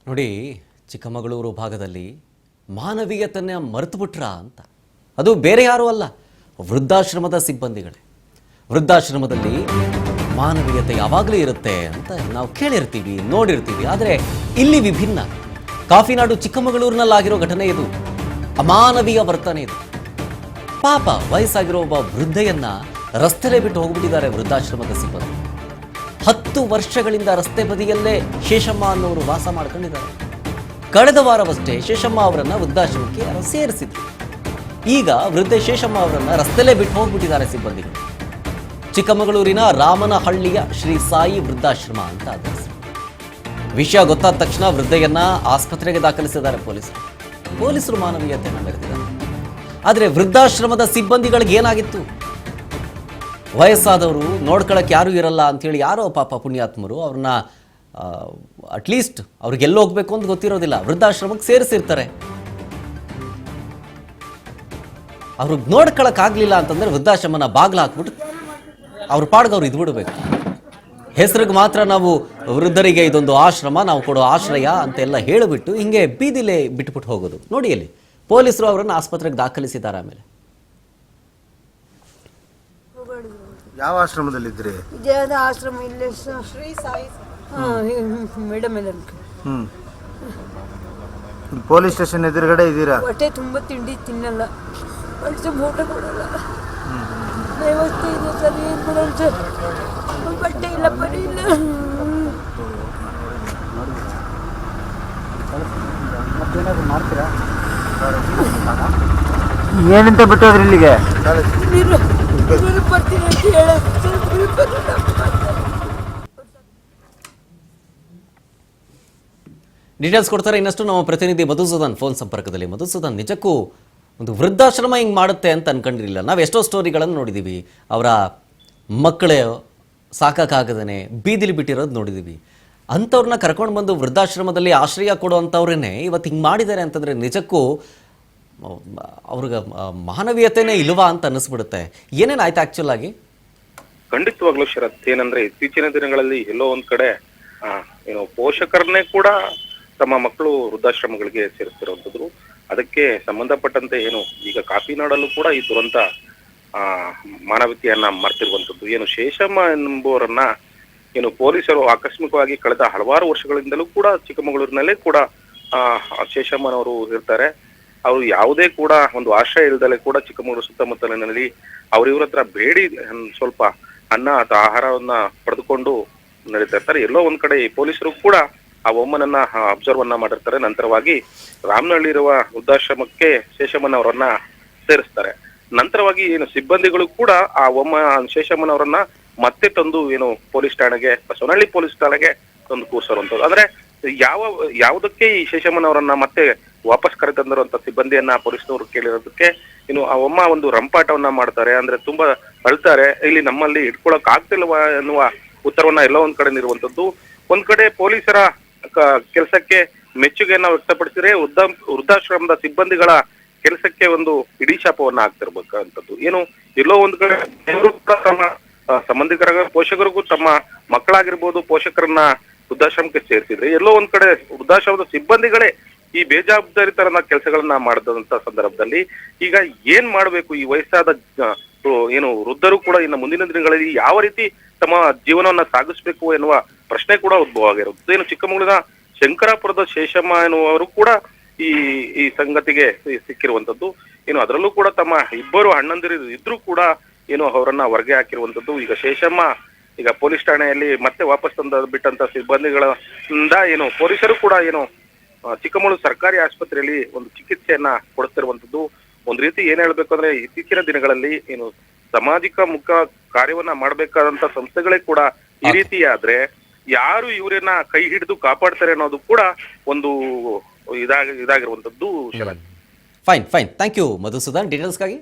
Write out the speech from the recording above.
ನೋಡಿ, ಚಿಕ್ಕಮಗಳೂರು ಭಾಗದಲ್ಲಿ ಮಾನವೀಯತೆಯನ್ನು ಮರೆತುಬಿಟ್ರ ಅಂತ. ಅದು ಬೇರೆ ಯಾರೂ ಅಲ್ಲ, ವೃದ್ಧಾಶ್ರಮದ ಸಿಬ್ಬಂದಿಗಳೇ. ವೃದ್ಧಾಶ್ರಮದಲ್ಲಿ ಮಾನವೀಯತೆ ಯಾವಾಗಲೂ ಇರುತ್ತೆ ಅಂತ ನಾವು ಕೇಳಿರ್ತೀವಿ, ನೋಡಿರ್ತೀವಿ. ಆದರೆ ಇಲ್ಲಿ ವಿಭಿನ್ನ. ಕಾಫಿನಾಡು ಚಿಕ್ಕಮಗಳೂರಿನಲ್ಲಾಗಿರೋ ಘಟನೆ ಇದು. ಅಮಾನವೀಯ ವರ್ತನೆ ಇದು. ಪಾಪ ವಯಸ್ಸಾಗಿರೋ ಒಬ್ಬ ವೃದ್ಧೆಯನ್ನ ರಸ್ತೆಲೇ ಬಿಟ್ಟು ಹೋಗ್ಬಿಟ್ಟಿದ್ದಾರೆ ವೃದ್ಧಾಶ್ರಮದ ಸಿಬ್ಬಂದಿ. 10 ವರ್ಷಗಳಿಂದ ರಸ್ತೆ ಬದಿಯಲ್ಲೇ ಶೇಷಮ್ಮ ಅನ್ನೋರು ವಾಸ ಮಾಡ್ಕೊಂಡಿದ್ದಾರೆ. ಕಳೆದ ವಾರವಷ್ಟೇ ಶೇಷಮ್ಮ ಅವರನ್ನ ವೃದ್ಧಾಶ್ರಮಕ್ಕೆ ಯಾರೋ ಸೇರಿಸಿದ್ರು. ಈಗ ವೃದ್ಧೆ ಶೇಷಮ್ಮ ಅವರನ್ನ ರಸ್ತೆಲೇ ಬಿಟ್ಟು ಹೋಗ್ಬಿಟ್ಟಿದ್ದಾರೆ ಸಿಬ್ಬಂದಿಗಳು. ಚಿಕ್ಕಮಗಳೂರಿನ ರಾಮನಹಳ್ಳಿಯ ಶ್ರೀ ಸಾಯಿ ವೃದ್ಧಾಶ್ರಮ ಅಂತ ಅದರ ಹೆಸರು. ವಿಷಯ ಗೊತ್ತಾದ ತಕ್ಷಣ ವೃದ್ಧೆಯನ್ನ ಆಸ್ಪತ್ರೆಗೆ ದಾಖಲಿಸಿದ್ದಾರೆ ಪೊಲೀಸರು ಮಾನವೀಯತೆಯನ್ನು ಮೆರೆದಿದ್ದಾರೆ. ಆದರೆ ವೃದ್ಧಾಶ್ರಮದ ಸಿಬ್ಬಂದಿಗಳಿಗೆ ಏನಾಗಿತ್ತು? ವಯಸ್ಸಾದವರು ನೋಡ್ಕೊಳಕ್ಕೆ ಯಾರೂ ಇರಲ್ಲ ಅಂಥೇಳಿ ಯಾರೋ ಪಾಪ ಪುಣ್ಯಾತ್ಮರು ಅವ್ರನ್ನ ಅಟ್ಲೀಸ್ಟ್ ಅವ್ರಿಗೆ ಎಲ್ಲಿ ಹೋಗ್ಬೇಕು ಅಂತ ಗೊತ್ತಿರೋದಿಲ್ಲ, ವೃದ್ಧಾಶ್ರಮಕ್ಕೆ ಸೇರಿಸಿರ್ತಾರೆ. ಅವ್ರಿಗೆ ನೋಡ್ಕೊಳಕ್ಕಾಗಲಿಲ್ಲ ಅಂತಂದರೆ ವೃದ್ಧಾಶ್ರಮನ ಬಾಗಿಲು ಹಾಕ್ಬಿಟ್ಟು ಅವ್ರ ಪಾಡ್ಗೆ ಅವ್ರು ಇದ್ಬಿಡ್ಬೇಕು. ಹೆಸರಿಗೆ ಮಾತ್ರ ನಾವು ವೃದ್ಧರಿಗೆ ಇದೊಂದು ಆಶ್ರಮ, ನಾವು ಕೊಡೋ ಆಶ್ರಯ ಅಂತೆಲ್ಲ ಹೇಳಿಬಿಟ್ಟು ಹಿಂಗೆ ಬೀದಿಲೇ ಬಿಟ್ಬಿಟ್ಟು ಹೋಗೋದು. ನೋಡಿ, ಅಲ್ಲಿ ಪೊಲೀಸರು ಅವರನ್ನು ಆಸ್ಪತ್ರೆಗೆ ದಾಖಲಿಸಿದ್ದಾರೆ. ಆಮೇಲೆ ಯಾವ ಆಶ್ರಮದಲ್ಲಿದ್ರಿ? ವಿಜಯದ ಆಶ್ರಮ ಇಲ್ಲೇ Shri Sai madam. Police station ಎದುರುಗಡೆ ಇದ್ದೀರಾ? ಹೊಟ್ಟೆ ತುಂಬ ತಿಂಡಿ ತಿನ್ನಲ್ಲ, ಹೊಟ್ಟೆ ಊಟ ಕೊಡಲ್ಲ, ವ್ಯವಸ್ಥೆ ಇದೆ ಸರ್. ಏನು ಕೊಡೋಣ ಸರ್? ಬಟ್ಟೆ ಇಲ್ಲ, ಬರೀ ಇಲ್ಲ. ಏನಂತ ಬಿಟ್ಟೋದ್ರಿ ಇಲ್ಲಿಗೆ? ಬರ್ತೀನಿ ಅಂತ ಹೇಳೋದು. ಡೀಟೇಲ್ಸ್ ಕೊಡ್ತಾರೆ ಇನ್ನಷ್ಟು ನಮ್ಮ ಪ್ರತಿನಿಧಿ ಮಧುಸೂದನ್ ಫೋನ್ ಸಂಪರ್ಕದಲ್ಲಿ. ಮಧುಸೂದನ್, ನಿಜಕ್ಕೂ ಒಂದು ವೃದ್ಧಾಶ್ರಮ ಹಿಂಗೆ ಮಾಡುತ್ತೆ ಅಂತ ಅನ್ಕೊಂಡಿರಲಿಲ್ಲ. ನಾವು ಎಷ್ಟೋ ಸ್ಟೋರಿಗಳನ್ನು ನೋಡಿದ್ದೀವಿ. ಅವರ ಮಕ್ಕಳೇ ಸಾಕಾಗದೇ ಬೀದಿಲಿ ಬಿಟ್ಟಿರೋದು ನೋಡಿದ್ದೀವಿ. ಅಂಥವ್ರನ್ನ ಕರ್ಕೊಂಡು ಬಂದು ವೃದ್ಧಾಶ್ರಮದಲ್ಲಿ ಆಶ್ರಯ ಕೊಡುವಂಥವ್ರನ್ನೇ ಇವತ್ತು ಹಿಂಗೆ ಮಾಡಿದ್ದಾರೆ ಅಂತಂದರೆ ನಿಜಕ್ಕೂ ಅವ್ರಿಗೆ ಮಾನವೀಯತೆನೇ ಇಲ್ವಾ ಅಂತ ಅನ್ನಿಸ್ಬಿಡುತ್ತೆ. ಏನೇನು ಆಯ್ತು ಆ್ಯಕ್ಚುಲ್ ಆಗಿ? ಖಂಡಿತವಾಗ್ಲೂ ಶರತ್, ಏನಂದ್ರೆ ಇತ್ತೀಚಿನ ದಿನಗಳಲ್ಲಿ ಎಲ್ಲೋ ಒಂದ್ ಕಡೆ ಪೋಷಕರನ್ನೇ ಕೂಡ ತಮ್ಮ ಮಕ್ಕಳು ವೃದ್ಧಾಶ್ರಮಗಳಿಗೆ ಸೇರಿಸ್ತಿರುವಂಥದ್ದು. ಅದಕ್ಕೆ ಸಂಬಂಧಪಟ್ಟಂತೆ ಈಗ ಕಾಫಿನಾಡಲ್ಲೂ ಕೂಡ ಈ ದುರಂತ ಮಾನವೀಯತೆಯನ್ನ ಮರ್ತಿರುವಂಥದ್ದು. ಶೇಷಮ್ಮ ಎಂಬುವರನ್ನ ಪೊಲೀಸರು ಆಕಸ್ಮಿಕವಾಗಿ ಕಳೆದ ಹಲವಾರು ವರ್ಷಗಳಿಂದಲೂ ಕೂಡ ಚಿಕ್ಕಮಗಳೂರಿನಲ್ಲೇ ಕೂಡ ಶೇಷಮ್ಮನವರು ಇರ್ತಾರೆ. ಅವರು ಯಾವುದೇ ಕೂಡ ಒಂದು ಆಶ್ರಯ ಇಲ್ದಲೆ ಕೂಡ ಚಿಕ್ಕಮಗಳೂರು ಸುತ್ತಮುತ್ತಲಿನಲ್ಲಿ ಇವ್ರ ಹತ್ರ ಬೇಡಿ ಸ್ವಲ್ಪ ಅನ್ನ ಅಥವಾ ಆಹಾರವನ್ನ ಪಡೆದುಕೊಂಡು ನಡೀತಾ ಇರ್ತಾರೆ. ಎಲ್ಲೋ ಒಂದ್ ಕಡೆ ಈ ಪೊಲೀಸರು ಕೂಡ ಆ ಒಮ್ಮನನ್ನ ಅಬ್ಸರ್ವ್ ಅನ್ನ ಮಾಡಿರ್ತಾರೆ. ನಂತರವಾಗಿ ರಾಮನಹಳ್ಳಿ ಇರುವ ವೃದ್ಧಾಶ್ರಮಕ್ಕೆ ಶೇಷಮ್ಮನವರನ್ನ ಸೇರಿಸ್ತಾರೆ. ನಂತರವಾಗಿ ಸಿಬ್ಬಂದಿಗಳು ಕೂಡ ಆ ಶೇಷಮ್ಮನವರನ್ನ ಮತ್ತೆ ತಂದು ಪೊಲೀಸ್ ಠಾಣೆಗೆ, ಬಸವನಹಳ್ಳಿ ಪೊಲೀಸ್ ಠಾಣೆಗೆ ತಂದು ಕೂರಿಸುವಂಥದ್ದು. ಆದ್ರೆ ಯಾವುದಕ್ಕೆ ಈ ಶೇಷಮ್ಮನವರನ್ನ ಮತ್ತೆ ವಾಪಸ್ ಕರೆತಂದಿರುವಂತ ಸಿಬ್ಬಂದಿಯನ್ನ ಪೊಲೀಸ್ನವರು ಕೇಳಿರೋದಕ್ಕೆ ಆ ಒಂದು ರಂಪಾಟವನ್ನ ಮಾಡ್ತಾರೆ. ಅಂದ್ರೆ ತುಂಬಾ ಅಳ್ತಾರೆ, ಇಲ್ಲಿ ನಮ್ಮಲ್ಲಿ ಇಟ್ಕೊಳಕ್ ಆಗ್ತಿಲ್ವಾ ಎನ್ನುವ ಉತ್ತರವನ್ನ ಎಲ್ಲೋ ಒಂದ್ ಕಡೆ ನೀಡುವಂಥದ್ದು. ಒಂದ್ ಕಡೆ ಪೊಲೀಸರ ಕೆಲಸಕ್ಕೆ ಮೆಚ್ಚುಗೆಯನ್ನ ವ್ಯಕ್ತಪಡಿಸಿದ್ರೆ ವೃದ್ಧಾಶ್ರಮದ ಸಿಬ್ಬಂದಿಗಳ ಕೆಲಸಕ್ಕೆ ಒಂದು ಇಡೀ ಶಾಪವನ್ನ ಆಗ್ತಿರ್ಬೇಕಂತದ್ದು. ಎಲ್ಲೋ ಒಂದ್ ಕಡೆ ತಮ್ಮ ಸಂಬಂಧಿಕರ ಪೋಷಕರಿಗೂ ತಮ್ಮ ಮಕ್ಕಳಾಗಿರ್ಬೋದು ಪೋಷಕರನ್ನ ವೃದ್ಧಾಶ್ರಮಕ್ಕೆ ಸೇರಿಸಿದ್ರೆ, ಎಲ್ಲೋ ಒಂದ್ ಕಡೆ ವೃದ್ಧಾಶ್ರಮದ ಸಿಬ್ಬಂದಿಗಳೇ ಈ ಬೇಜವಾಬ್ದಾರಿತನ ಕೆಲಸಗಳನ್ನ ಮಾಡಿದಂತ ಸಂದರ್ಭದಲ್ಲಿ ಈಗ ಏನ್ ಮಾಡ್ಬೇಕು? ಈ ವಯಸ್ಸಾದ ವೃದ್ಧರು ಕೂಡ ಇನ್ನು ಮುಂದಿನ ದಿನಗಳಲ್ಲಿ ಯಾವ ರೀತಿ ತಮ್ಮ ಜೀವನವನ್ನ ಸಾಗಿಸ್ಬೇಕು ಎನ್ನುವ ಪ್ರಶ್ನೆ ಕೂಡ ಉದ್ಭವ ಆಗಿರುತ್ತೆ. ಚಿಕ್ಕಮಗಳೂರಿನ ಶಂಕರಾಪುರದ ಶೇಷಮ್ಮ ಎನ್ನುವರು ಕೂಡ ಈ ಸಂಗತಿಗೆ ಸಿಕ್ಕಿರುವಂತದ್ದು. ಅದರಲ್ಲೂ ಕೂಡ ತಮ್ಮ ಇಬ್ಬರು ಅಣ್ಣಂದಿರು ಇದ್ರೂ ಕೂಡ ಅವರನ್ನ ಹೊರಗೆ ಹಾಕಿರುವಂತದ್ದು. ಈಗ ಶೇಷಮ್ಮ ಈಗ ಪೊಲೀಸ್ ಠಾಣೆಯಲ್ಲಿ ಮತ್ತೆ ವಾಪಸ್ ಬಿಟ್ಟಂತ ಸಿಬ್ಬಂದಿಗಳಿಂದ ಪೊಲೀಸರು ಕೂಡ ಚಿಕ್ಕಮಗಳೂರು ಸರ್ಕಾರಿ ಆಸ್ಪತ್ರೆಯಲ್ಲಿ ಒಂದು ಚಿಕಿತ್ಸೆಯನ್ನ ಕೊಡುತ್ತಿರುವಂತದ್ದು. ಒಂದ್ ರೀತಿ ಏನ್ ಹೇಳ್ಬೇಕು ಅಂದ್ರೆ, ಇತ್ತೀಚಿನ ದಿನಗಳಲ್ಲಿ ಸಾಮಾಜಿಕ ಮುಖ ಕಾರ್ಯವನ್ನ ಮಾಡ್ಬೇಕಾದಂತ ಸಂಸ್ಥೆಗಳೇ ಕೂಡ ಈ ರೀತಿ ಆದ್ರೆ ಯಾರು ಇವರನ್ನ ಕೈ ಹಿಡಿದು ಕಾಪಾಡ್ತಾರೆ ಅನ್ನೋದು ಕೂಡ ಒಂದು ಇದಾಗಿರುವಂತದ್ದು. Fine, thank you Madhusudan ಡೀಟೇಲ್ಸ್ಗಾಗಿ.